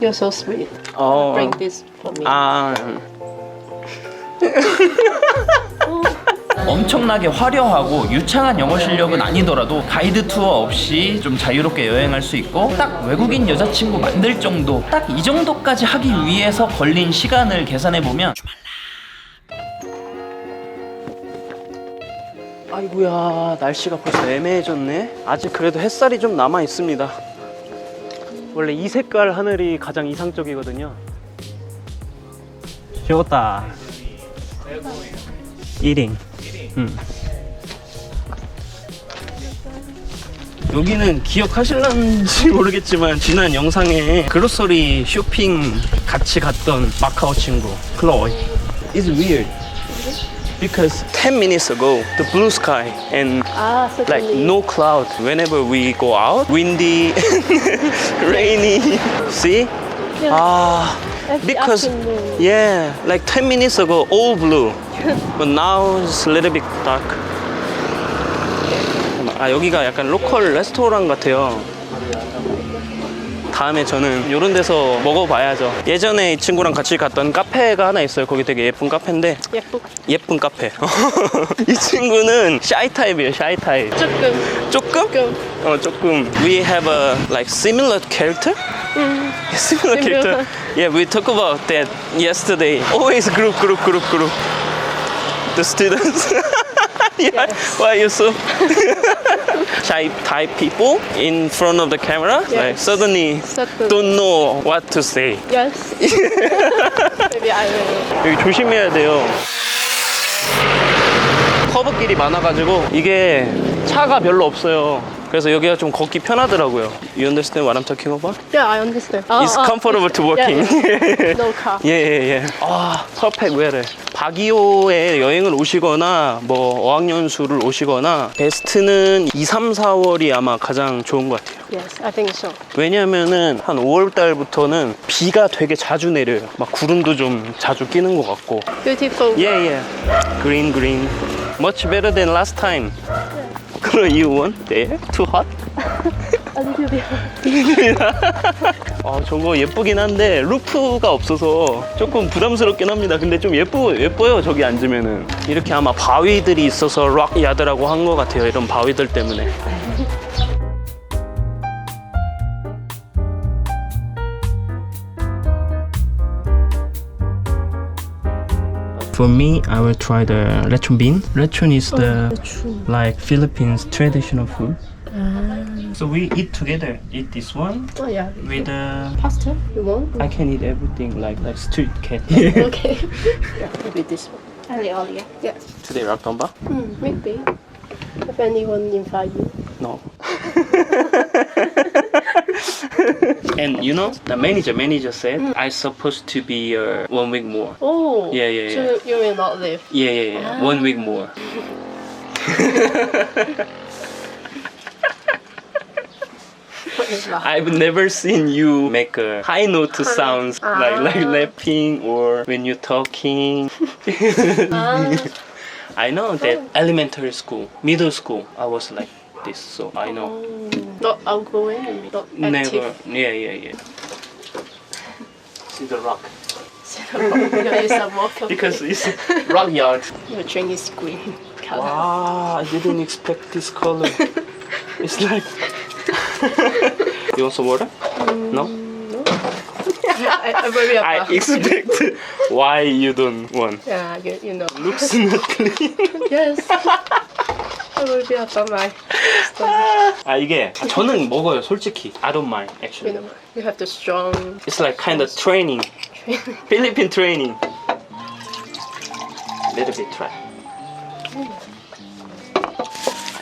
You're so sweet. Oh. Bring this for me. 엄청나게 화려하고 유창한 영어 실력은 아니더라도 가이드 투어 없이 좀 자유롭게 여행할 수 있고 딱 외국인 여자친구 만들 정도, 딱 이 정도까지 하기 위해서 걸린 시간을 계산해보면 아이고야, 날씨가 벌써 애매해졌네. 아직 그래도 햇살이 좀 남아 있습니다. 원래 이 색깔 하늘이 가장 이상적이거든요. 좋다. 이링. 여기는 기억하실런지 모르겠지만 지난 영상에 글로서리 쇼핑 같이 갔던 마카오 친구 클로이. It's weird because 10 minutes ago the blue sky and like certainly. no cloud. Whenever we go out, windy, rainy. See? Every Because afternoon. yeah, like 10 minutes ago all blue, but now it's a little bit dark. 여기가 약간 로컬 레스토랑 같아요. 다음에 저는 이런 데서 먹어봐야죠. 예전에 이 친구랑 같이 갔던 카페가 하나 있어요. 거기 되게 예쁜 카페인데 예쁜 카페. 이 친구는 샤이 타입이에요. 샤이 타입. 조금? 조금. We have a like similar character. Similar character. Yeah, we talk about that yesterday. Always group. The students. Yeah. Why are you so shy type people in front of the camera? Yes. Like suddenly don't know what to say. Yes. Maybe I will. 여기 조심해야 돼요. 커브길이 많아가지고 이게 차가 별로 없어요. 그래서 여기가 좀 걷기 편하더라고요. You understand what I'm talking about? Yeah, I understand. It's comfortable to walking. Yeah. No car. 예. perfect weather. 바기오에 여행을 오시거나 뭐 어학연수를 오시거나 베스트는 2, 3, 4월이 아마 가장 좋은 것 같아요. Yes, I think so. 왜냐면은 한 5월 달부터는 비가 되게 자주 내려요. 막 구름도 좀 자주 끼는 것 같고. Beautiful. Yeah. Green. Much better than last time. 그럼 you want there? Too hot? A little bit. 저거 예쁘긴 한데 루프가 없어서 조금 부담스럽긴 합니다. 근데 좀 예뻐요. 저기 앉으면은. 이렇게 아마 바위들이 있어서 락 야드라고 한 것 같아요. 이런 바위들 때문에. For me, I will try the lechon bean. Lechon is the like Philippines traditional food. So we eat together. Eat this one Oh yeah. with Pasta? You want? I can eat everything like street cat. Okay. Yeah, maybe this one. Earlier. Yes. Today rakdomba? Maybe. If anyone invite you. No. And you know, the manager said I supposed to be 1 week more. Oh. Yeah. So you will not leave. Yeah. 1 week more. I've never seen you make a high note sounds like laughing or when you're talking. I know that elementary school, middle school, I was like this, so I know. Not outgoing, not active. Never. Yeah. See the rock. It's a walk of Because it's rock yard. your drink is green color. Wow, I didn't expect this color. It's like. You want some water? No? I worry I about. expect why you don't want. Yeah, you know. Looks not clean. Yes. I worry about my stomach. 이게 저는 먹어요, 솔직히. I don't mind You actually. know, you have the strong. It's like kind of training. Philippine training. Little bit try.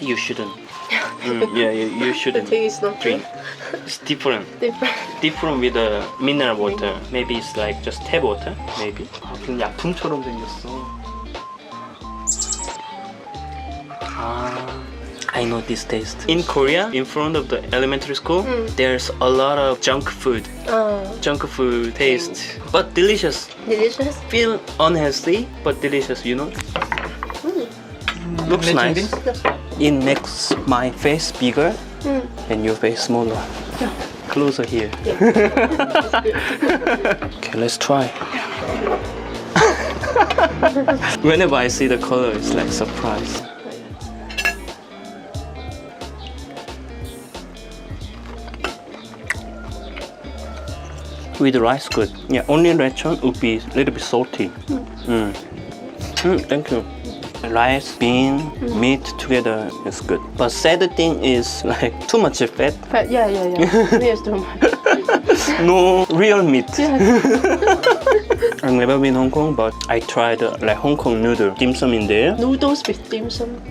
You shouldn't. Yeah, you The shouldn't taste is not drink. It's different. different. Different with the mineral water. Maybe it's like just tap water. Maybe. 그냥 약품처럼 생겼어. I know this taste. In Korea, in front of the elementary school, there's a lot of junk food. Junk food taste, but delicious. Delicious. Feel unhealthy, but delicious, you know? Looks nice. It makes my face bigger and your face smaller. closer here. Okay, let's try. Whenever I see the color, it's like surprise. With rice, good. Yeah, only lechon would be a little bit salty. Thank you. Rice, bean, meat together is good. But sad thing is like too much fat. But yeah. Yes, too much. No real meat. Yeah. I've never been Hong Kong, but I tried like Hong Kong noodle dim sum in there. Noodles with dim sum.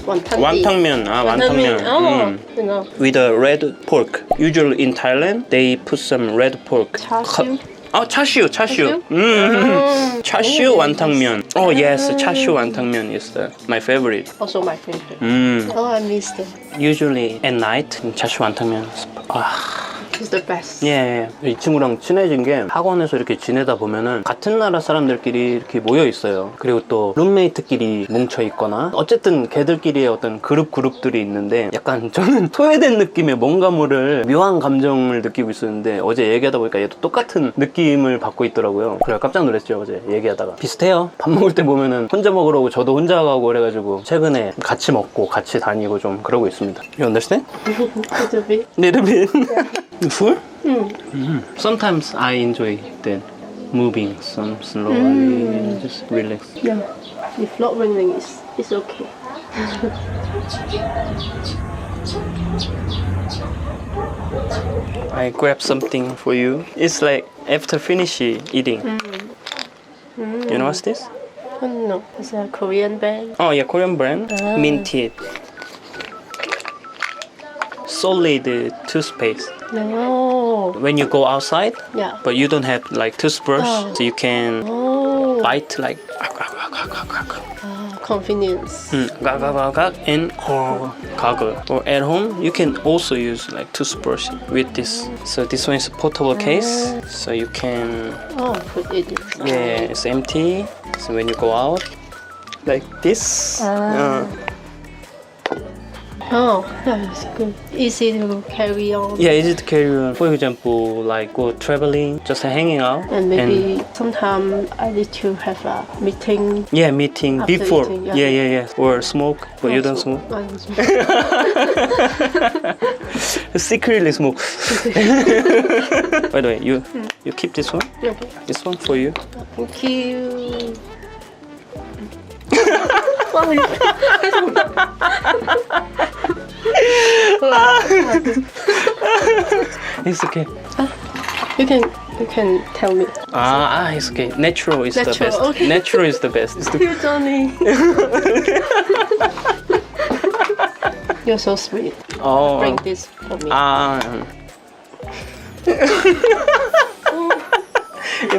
Wantangmyeon. Wantangmyeon. Oh, you know. With a red pork. Usually in Thailand, they put some red pork. Chashu. Oh, chashu. Chashu wantangmyeon. Oh yes, chashu wantangmyeon is my favorite. Also my favorite. Mm. Oh, I missed it. Usually at night, chashu wantangmyeon. It's the best. 예, 이 친구랑 친해진 게 학원에서 이렇게 지내다 보면은 같은 나라 사람들끼리 이렇게 모여 있어요. 그리고 또 룸메이트끼리 뭉쳐 있거나 어쨌든 걔들끼리의 어떤 그룹들이 있는데 약간 저는 소외된 느낌의 뭔가 모를 묘한 감정을 느끼고 있었는데 어제 얘기하다 보니까 얘도 똑같은 느낌을 받고 있더라고요. 그래 깜짝 놀랐죠 어제 얘기하다가. 비슷해요. 밥 먹을 때 보면은 혼자 먹으러 오고 저도 혼자 가고 그래가지고 최근에 같이 먹고 같이 다니고 좀 그러고 있습니다. You understand? Little bit. Little bit. Full? Sometimes I enjoy that moving some slowly, just relax. Yeah. If not raining, it's okay. I grab something for you. It's like after finish eating. You know what's this? Oh, no, it's a Korean band. Oh yeah, Korean brand. Minted. Solid toothpaste. No. When you go outside, Yeah. but you don't have like toothbrush, so you can Oh. bite like Convenience. and or gargle. Or at home, you can also use like toothbrush with this. So this one is a portable case, so you can. Oh, put it. Yeah, it's empty. So when you go out, like this. Oh, yeah, it's good. Easy to carry on. Yeah, easy to carry on. For example, like go traveling, just hanging out, And maybe sometime I need to have a meeting. yeah, meeting After before. eating, Yeah, yeah. yeah, yeah. Or smoke, but you don't smoke. I don't smoke. Secretly smoke. By the way, you keep this one. Okay. This one for you. Thank you. It's okay. You can tell me. It's okay. Natural is the Natural, best. okay. Natural is the best. It's the You, Johnny. You're so sweet. oh. Bring this for me.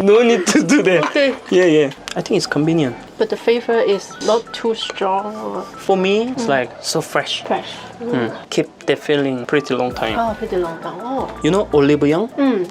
No need to do that. Okay. Yeah. I think it's convenient. But the flavor is not too strong or For me, it's like so fresh. fresh. Keep that feeling pretty long time. Oh, pretty long time. Oh. You know Olive Young?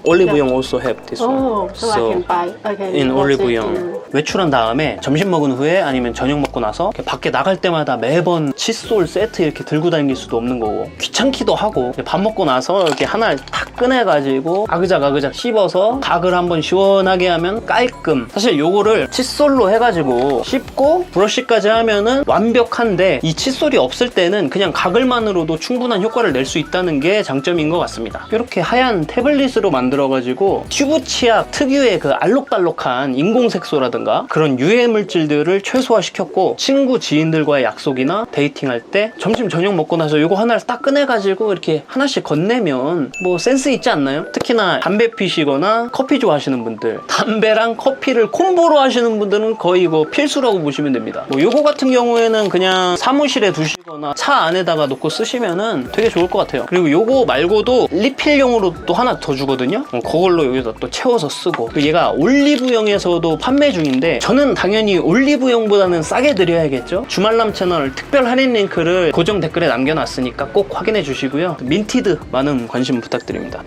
Olive yeah. Young also have this Oh, one. so I can buy. I can in watch Olive it Young. in- 외출한 다음에 점심 먹은 후에 아니면 저녁 먹고 나서 이렇게 밖에 나갈 때마다 매번 칫솔 세트 이렇게 들고 다닐 수도 없는 거고 귀찮기도 하고 밥 먹고 나서 이렇게 하나를 탁 꺼내가지고 아그작 씹어서 각을 한번 시원하게 하면 깔끔. 사실 요거를 칫솔로 해가지고 씹고 브러쉬까지 하면은 완벽한데 이 칫솔이 없을 때는 그냥 가글만으로도 충분한 효과를 낼 수 있다는 게 장점인 것 같습니다. 이렇게 하얀 태블릿으로 만들어가지고 튜브 치약 특유의 그 알록달록한 인공색소라든가 그런 유해 물질들을 최소화시켰고 친구 지인들과의 약속이나 데이팅할 때 점심 저녁 먹고 나서 이거 하나를 딱 꺼내가지고 이렇게 하나씩 건네면 뭐 센스 있지 않나요? 특히나 담배 피시거나 커피 좋아하시는 분들, 담배랑 커피를 콤보로 하시는 분들은 거의 이거 필수라고 보시면 됩니다. 뭐 요거 같은 경우에는 그냥 사무실에 두시거나 차 안에다가 놓고 쓰시면은 되게 좋을 것 같아요. 그리고 요거 말고도 리필용으로 또 하나 더 주거든요. 그걸로 여기다 또 채워서 쓰고. 얘가 올리브영에서도 판매 중인데 저는 당연히 올리브영보다는 싸게 드려야겠죠. 주말람 채널 특별 할인 링크를 고정 댓글에 남겨놨으니까 꼭 확인해 주시고요. 민티드 많은 관심 부탁드립니다.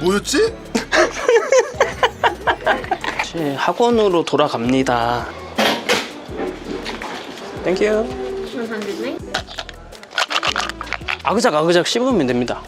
뭐였지? 학원으로 돌아갑니다. 땡큐. 109. 아그작 씹으면 됩니다.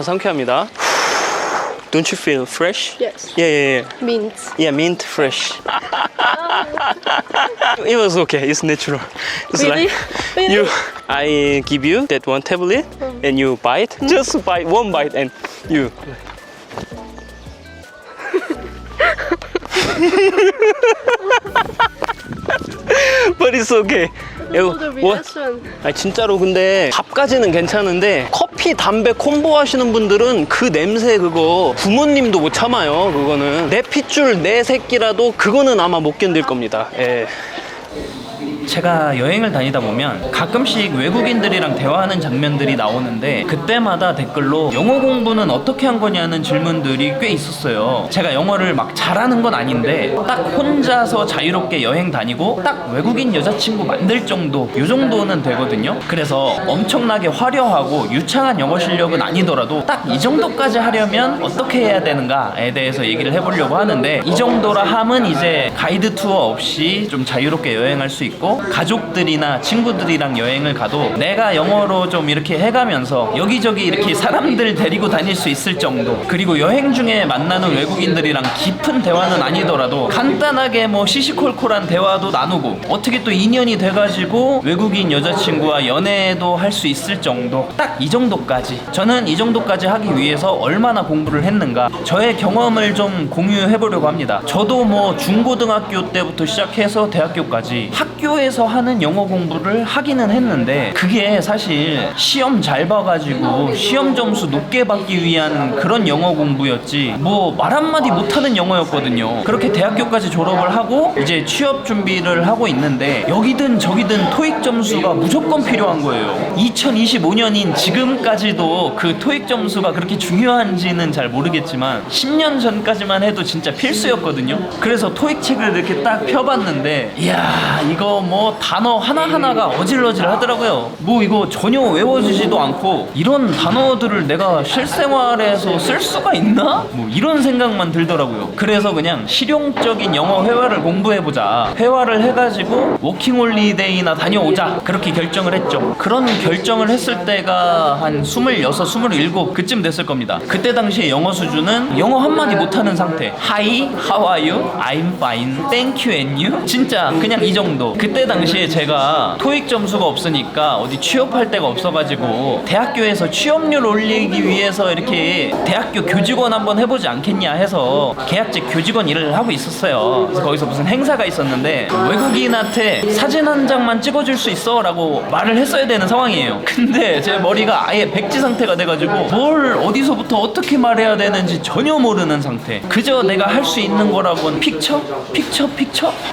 상쾌합니다. Don't you feel fresh? Yes. Yeah. Mint. Yeah, mint fresh. It was okay. It's natural. It's Really? Really? you. I give you that one tablet, and you bite. Just bite one bite, and you. But it's okay. No, the reaction. 아니, 진짜로 근데 밥까지는 괜찮은데 커피, 담배 콤보 하시는 분들은 그 냄새 그거 부모님도 못 참아요. 그거는 내 핏줄 내 새끼라도 그거는 아마 못 견딜 겁니다. 예. 제가 여행을 다니다 보면 가끔씩 외국인들이랑 대화하는 장면들이 나오는데 그때마다 댓글로 영어 공부는 어떻게 한 거냐는 질문들이 꽤 있었어요. 제가 영어를 막 잘하는 건 아닌데 딱 혼자서 자유롭게 여행 다니고 딱 외국인 여자친구 만들 정도 요 정도는 되거든요. 그래서 엄청나게 화려하고 유창한 영어 실력은 아니더라도 딱 이 정도까지 하려면 어떻게 해야 되는가에 대해서 얘기를 해보려고 하는데 이 정도라 함은 이제 가이드 투어 없이 좀 자유롭게 여행할 수 있고 가족들이나 친구들이랑 여행을 가도 내가 영어로 좀 이렇게 해가면서 여기저기 이렇게 사람들 데리고 다닐 수 있을 정도, 그리고 여행 중에 만나는 외국인들이랑 깊은 대화는 아니더라도 간단하게 뭐 시시콜콜한 대화도 나누고 어떻게 또 인연이 돼가지고 외국인 여자친구와 연애도 할 수 있을 정도, 딱 이 정도까지. 저는 이 정도까지 하기 위해서 얼마나 공부를 했는가, 저의 경험을 좀 공유해보려고 합니다. 저도 뭐 중고등학교 때부터 시작해서 대학교까지 학교에서 하는 영어 공부를 하기는 했는데 그게 사실 시험 잘 봐가지고 시험 점수 높게 받기 위한 그런 영어 공부였지 뭐 말 한마디 못하는 영어였거든요. 그렇게 대학교까지 졸업을 하고 이제 취업 준비를 하고 있는데 여기든 저기든 토익 점수가 무조건 필요한 거예요. 2025년인 지금까지도 그 토익 점수가 그렇게 중요한지는 잘 모르겠지만 10년 전까지만 해도 진짜 필수였거든요. 그래서 토익 책을 이렇게 딱 펴봤는데 이야, 이거 뭐 단어 하나하나가 어질러질 하더라고요. 뭐 이거 전혀 외워지지도 않고 이런 단어들을 내가 실생활에서 쓸 수가 있나? 뭐 이런 생각만 들더라고요. 그래서 그냥 실용적인 영어 회화를 공부해보자, 회화를 해가지고 워킹홀리데이나 다녀오자, 그렇게 결정을 했죠. 그런 결정을 했을 때가 한 26, 27 그쯤 됐을 겁니다. 그때 당시에 영어 수준은 영어 한마디 못하는 상태. Hi, how are you? I'm fine. Thank you and you? 진짜 그냥 이 정도. 그때 당시에 제가 토익 점수가 없으니까 어디 취업할 데가 없어가지고 대학교에서 취업률 올리기 위해서 이렇게 대학교 교직원 한번 해보지 않겠냐 해서 계약직 교직원 일을 하고 있었어요. 그래서 거기서 무슨 행사가 있었는데 외국인한테 사진 한 장만 찍어줄 수 있어 라고 말을 했어야 되는 상황이에요. 근데 제 머리가 아예 백지 상태가 돼가지고 뭘 어디서부터 어떻게 말해야 되는지 전혀 모르는 상태. 그저 내가 할 수 있는 거라고는 픽처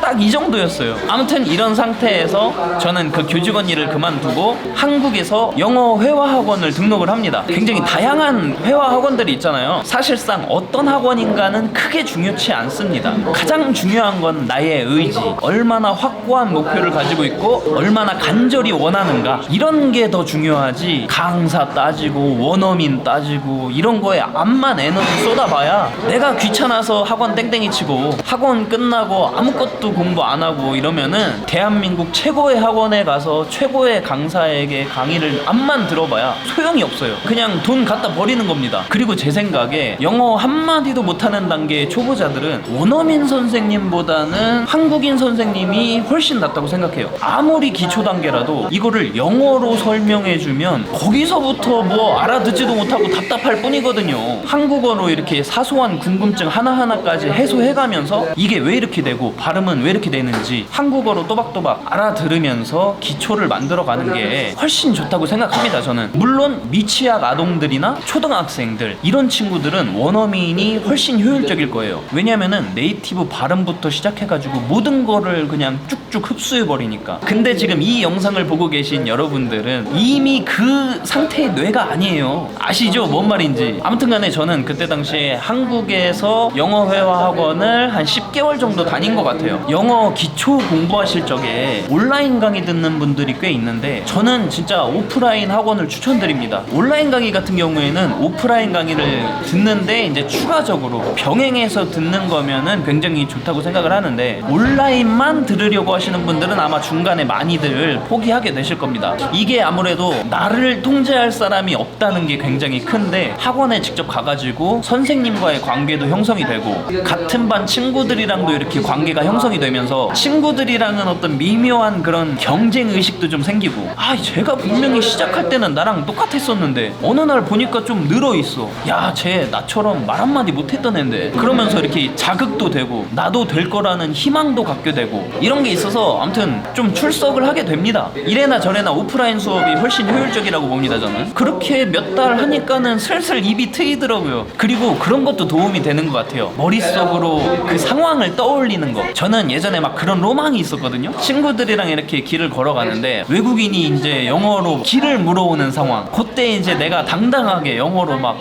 딱 이 정도였어요. 아무튼 이런 상태에서 저는 그 교직원 일을 그만두고 한국에서 영어 회화 학원을 등록을 합니다. 굉장히 다양한 회화 학원들이 있잖아요. 사실상 어떤 학원인가는 크게 중요치 않습니다. 가장 중요한 건 나의 의지, 얼마나 확고한 목표를 가지고 있고 얼마나 간절히 원하는가, 이런 게 더 중요하지 강사 따지고 원어민 따지고 이런 거에 암만 에너지 쏟아봐야 내가 귀찮아서 학원 땡땡이 치고 학원 끝나고 아무것도 공부 안 하고 이러면은 대한민국 최고의 학원에 가서 최고의 강사에게 강의를 암만 들어봐야 소용이 없어요. 그냥 돈 갖다 버리는 겁니다. 그리고 제 생각에 영어 한마디도 못하는 단계의 초보자들은 원어민 선생님보다는 한국인 선생님이 훨씬 낫다고 생각해요. 아무리 기초 단계라도 이거를 영어로 설명해주면 거기서부터 뭐 알아듣지도 못하고 답답할 뿐이거든요. 한국어로 이렇게 사소한 궁금증 하나하나까지 해소해가면서 이게 왜 이렇게 되고 발음은 왜 이렇게 되는지 한국어로 또박또박 알아들으면서 기초를 만들어가는 게 훨씬 좋다고 생각합니다. 저는 물론 미취학 아동들이나 초등학생들 이런 친구들은 원어민이 훨씬 효율적일 거예요. 왜냐면은 네이티브 발음부터 시작해가지고 모든 거를 그냥 쭉쭉 흡수해버리니까. 근데 지금 이 영상을 보고 계신 여러분들은 이미 그 상태의 뇌가 아니에요. 아시죠? 뭔 말인지. 아무튼 간에 저는 그때 당시에 한국에서 영어 회화 학원을 한 10개월 정도 다닌 것 같아요. 영어 기초 공부하실 적에 온라인 강의 듣는 분들이 꽤 있는데 저는 진짜 오프라인 학원을 추천드립니다. 온라인 강의 같은 경우에는 오프라인 강의를 듣는데 이제 추가적으로 병행해서 듣는 거면은 굉장히 좋다고 생각을 하는데 온라인만 들으려고 하시는 분들은 아마 중간에 많이들 포기하게 되실 겁니다. 이게 아무래도 나를 통제할 사람이 없다는 게 굉장히 큰데 학원에 직접 가가지고 선생님과의 관계도 형성이 되고 같은 반 친구들이랑도 이렇게 관계가 형성이 되면서 친구들이랑은 어떤 미묘한 그런 경쟁 의식도 좀 생기고 제가 분명히 시작할 때는 나랑 똑같았었는데 어느 날 보니까 좀 늘어있어. 야, 쟤 나처럼 말 한마디 못했던 앤데. 그러면서 이렇게 자극도 되고 나도 될 거라는 희망도 갖게 되고 이런 게 있어서 아무튼 좀 출석을 하게 됩니다. 이래나 저래나 오프라인 수업이 훨씬 효율적이라고 봅니다. 저는 그렇게 몇 달 하니까는 슬슬 입이 트이더라고요. 그리고 그런 것도 도움이 되는 것 같아요. 머릿속으로 그 상황을 떠올리는 거. 저는 예전에 막 그런 로망이 있었거든요. 친구들이랑 이렇게 길을 걸어가는데 외국인이 이제 영어로 길을 물어오는 상황. 그때 이제 내가 당당하게 영어로 막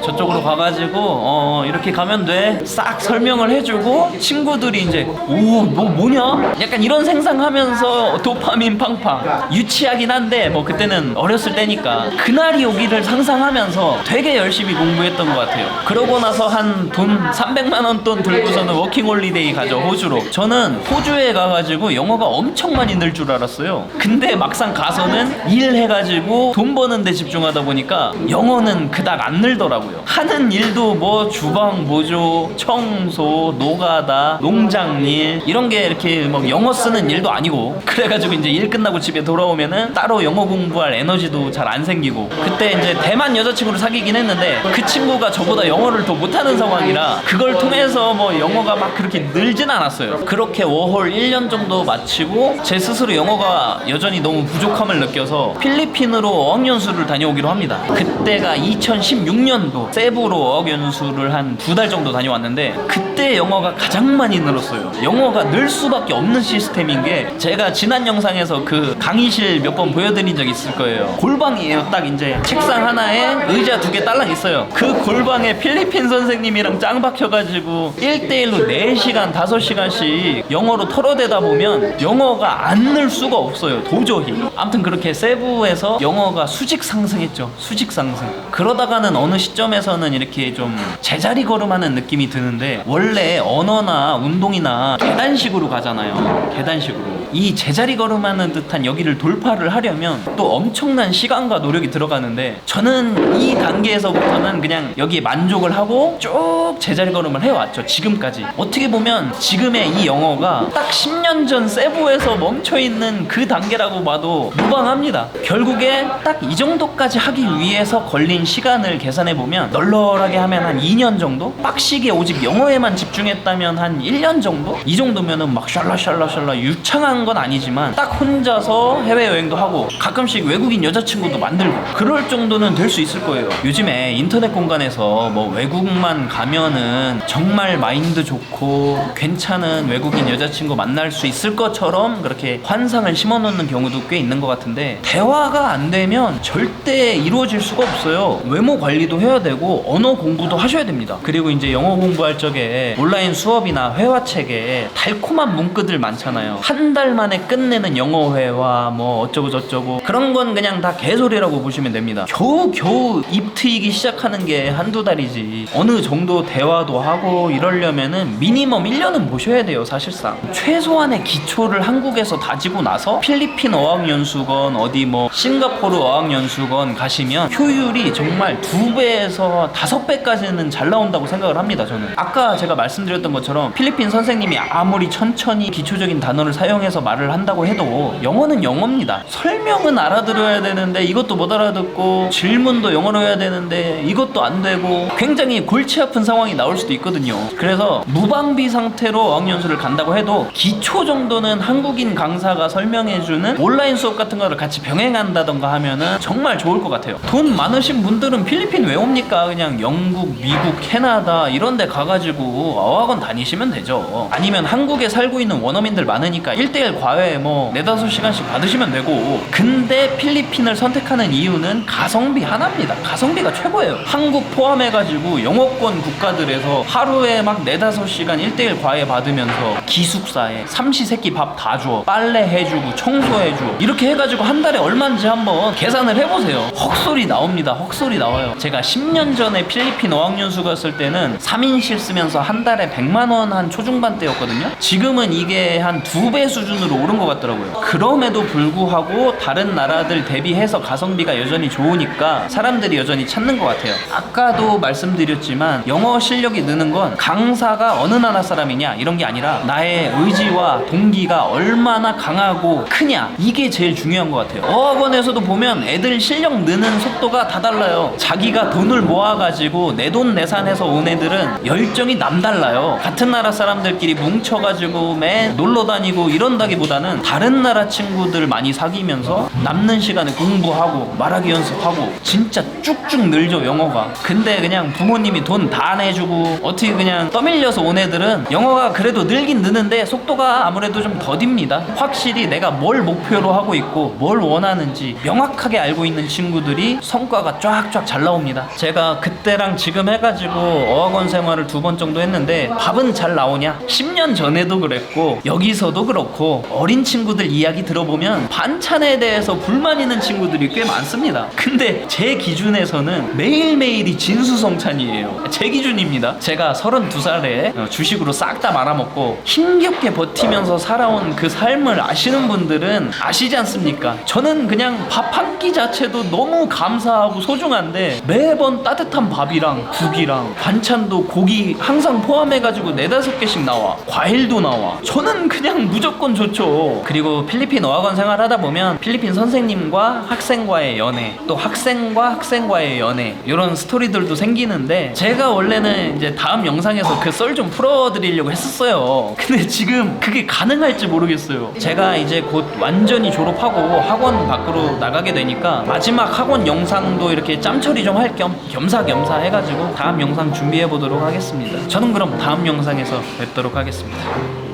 저쪽으로 가가지고 이렇게 가면 돼 싹 설명을 해주고 친구들이 이제 너 뭐냐? 약간 이런 생각하면서 도파민 팡팡. 유치하긴 한데 뭐 그때는 어렸을 때니까 그날이 오기를 상상하면서 되게 열심히 공부했던 것 같아요. 그러고 나서 한 돈 300만 원 돈 들고서는 워킹홀리데이 가죠. 호주로. 저는 호주에 가가지고 영어가 엄청 많이 늘 줄 알았어요. 근데 막상 가서는 일해가지고 돈 버는 데 집중하다 보니까 영어는 그닥 안 늘더라고요. 하는 일도 뭐 주방 보조, 청소, 노가다, 농장일 이런 게 이렇게 뭐 영어 쓰는 일도 아니고 그래가지고 이제 일 끝나고 집에 돌아오면은 따로 영어 공부할 에너지도 잘 안 생기고 그때 이제 대만 여자친구를 사귀긴 했는데 그 친구가 저보다 영어를 더 못하는 상황이라 그걸 통해서 뭐 영어가 막 그렇게 늘진 않았어요. 그렇게 워홀 1년 정도 마치고 제 스스로 영어가 여전히 너무 부족함을 느껴서 필리핀으로 어학연수를 다녀오기로 합니다. 그때가 2016년도 세부로 어학연수를 한 2달 정도 다녀왔는데 그때 영어가 가장 많이 늘었어요. 영어가 늘 수밖에 없는 시스템인 게 제가 지난 영상에서 그 강의실 몇 번 보여드린 적 있을 거예요. 골방이에요. 딱 이제 책상 하나에 의자 2개 딸랑 있어요. 그 골방에 필리핀 선생님이랑 짱 박혀가지고 1대1로 4시간 5시간씩 영어로 털어대다 보면 영어가 안 늘 수가 없어요. 도저히. 아무튼 그렇게 세부에서 영어가 수직 상승했죠. 수직 상승. 그러다가는 어느 시점에서는 이렇게 좀 제자리 걸음하는 느낌이 드는데 원래 언어나 운동이나 계단식으로 가잖아요. 계단식으로. 이 제자리 걸음하는 듯한 여기를 돌파를 하려면 또 엄청난 시간과 노력이 들어가는데 저는 이 단계에서부터는 그냥 여기에 만족을 하고 쭉 제자리 걸음을 해왔죠. 지금까지. 어떻게 보면 지금의 이 영어가 딱 10년 전 세부에서 멈춰있는 그 단계라고 봐도 무방합니다. 결국에 딱 이 정도까지 하기 위해서 걸린 시간을 계산해보면 널널하게 하면 한 2년 정도? 빡시게 오직 영어에만 집중했다면 한 1년 정도? 이 정도면은 막 샬라샬라샬라 유창한 건 아니지만 딱 혼자서 해외여행도 하고 가끔씩 외국인 여자친구도 만들고 그럴 정도는 될 수 있을 거예요. 요즘에 인터넷 공간에서 뭐 외국만 가면은 정말 마인드 좋고 괜찮은 외국인 여자친구 만날 수 있을 것처럼 그렇게 환상을 심어놓는 경우도 꽤 있는 것 같은데 대화가 안 되면 절대 이루어질 수가 없어요. 외모 관리도 해야 되고 언어 공부도 하셔야 됩니다. 그리고 이제 영어 공부할 적에 온라인 수업이나 회화책에 달콤한 문구들 많잖아요. 한 달 만에 끝내는 영어 회화 뭐 어쩌고 저쩌고 그런 건 그냥 다 개소리라고 보시면 됩니다. 겨우 입 트이기 시작하는 게 한두 달이지. 어느 정도 대화도 하고 이러려면은 미니멈 1년은 보셔야 돼요. 사실상 최소한의 기초를 한국에서 다지고 나서 필리핀 어학연수건 어디 뭐 싱가포르 어학연수건 가시면 효율이 정말 2배에서 5배까지는 잘 나온다고 생각을 합니다. 저는 아까 제가 말씀드렸던 것처럼 필리핀 선생님이 아무리 천천히 기초적인 단어를 사용해서 말을 한다고 해도 영어는 영어입니다. 설명은 알아들어야 되는데 이것도 못 알아듣고 질문도 영어로 해야 되는데 이것도 안 되고 굉장히 골치 아픈 상황이 나올 수도 있거든요. 그래서 무방비 상태로 어학연수를 간다고 해도 기초 정도는 아니면은 한국인 강사가 설명해주는 온라인 수업 같은 거를 같이 병행한다던가 하면은 정말 좋을 것 같아요. 돈 많으신 분들은 필리핀 왜 옵니까? 그냥 영국, 미국, 캐나다 이런 데 가가지고 어학원 다니시면 되죠. 아니면 한국에 살고 있는 원어민들 많으니까 1대1 과외 뭐 4-5시간씩 받으시면 되고. 근데 필리핀을 선택하는 이유는 가성비 하나입니다. 가성비가 최고예요. 한국 포함해가지고 영어권 국가들에서 하루에 막 4-5시간 1대1 과외 받으면서 기숙사에 삼시세끼 밥 다 줘, 빨래 해주고 청소해주고 이렇게 해가지고 한 달에 얼마인지 한번 계산을 해보세요. 헉소리 나옵니다. 헉소리 나와요. 제가 10년 전에 필리핀 어학연수 갔을 때는 3인실 쓰면서 한 달에 100만 원 한 초중반 대였거든요. 지금은 이게 한 2배 수준으로 오른 것 같더라고요. 그럼에도 불구하고 다른 나라들 대비해서 가성비가 여전히 좋으니까 사람들이 여전히 찾는 것 같아요. 아까도 말씀드렸지만 영어 실력이 느는 건 강사가 어느 나라 사람이냐 이런 게 아니라 나의 의지와 동기가 얼마나 강하고 크냐, 이게 제일 중요한 것 같아요. 어학원에서도 보면 애들 실력 느는 속도가 다 달라요. 자기가 돈을 모아가지고 내돈내산해서 온 애들은 열정이 남달라요. 같은 나라 사람들끼리 뭉쳐가지고 매 놀러 다니고 이런다기보다는 다른 나라 친구들 많이 사귀면서 남는 시간에 공부하고 말하기 연습하고 진짜 쭉쭉 늘죠, 영어가. 근데 그냥 부모님이 돈 다 내주고 어떻게 그냥 떠밀려서 온 애들은 영어가 그래도 늘긴 느는데 속도가 아무래도 좀 더딥니다. 확실히 내가 뭘 목표로 하고 있고 뭘 원하는지 명확하게 알고 있는 친구들이 성과가 쫙쫙 잘 나옵니다. 제가 그때랑 지금 해가지고 어학원 생활을 2번 정도 했는데 밥은 잘 나오냐? 10년 전에도 그랬고 여기서도 그렇고 어린 친구들 이야기 들어보면 반찬에 대해서 불만 있는 친구들이 꽤 많습니다. 근데 제 기준에서는 매일매일이 진수성찬이에요. 제 기준입니다. 제가 32살에 주식으로 싹 다 말아먹고 힘겹게 버티면서 살아온 그 삶을 아시는 분들은 아시지 않습니까? 저는 그냥 밥 한 끼 자체도 너무 감사하고 소중한데 매번 따뜻한 밥이랑 국이랑 반찬도 고기 항상 포함해가지고 4-5개씩 나와. 과일도 나와. 저는 그냥 무조건 좋죠. 그리고 필리핀 어학원 생활하다 보면 필리핀 선생님과 학생과의 연애, 또 학생과 학생과의 연애, 이런 스토리들도 생기는데 제가 원래는 이제 다음 영상에서 그 썰 좀 풀어드리려고 했었어요. 근데 지금 그게 가능할지 모르겠어요. 제가 이제 곧 완전히 졸업하고 학원 밖으로 나가게 되니까 마지막 학원 영상도 이렇게 짬처리 좀 할 겸 겸사겸사 해가지고 다음 영상 준비해 보도록 하겠습니다. 저는 그럼 다음 영상에서 뵙도록 하겠습니다.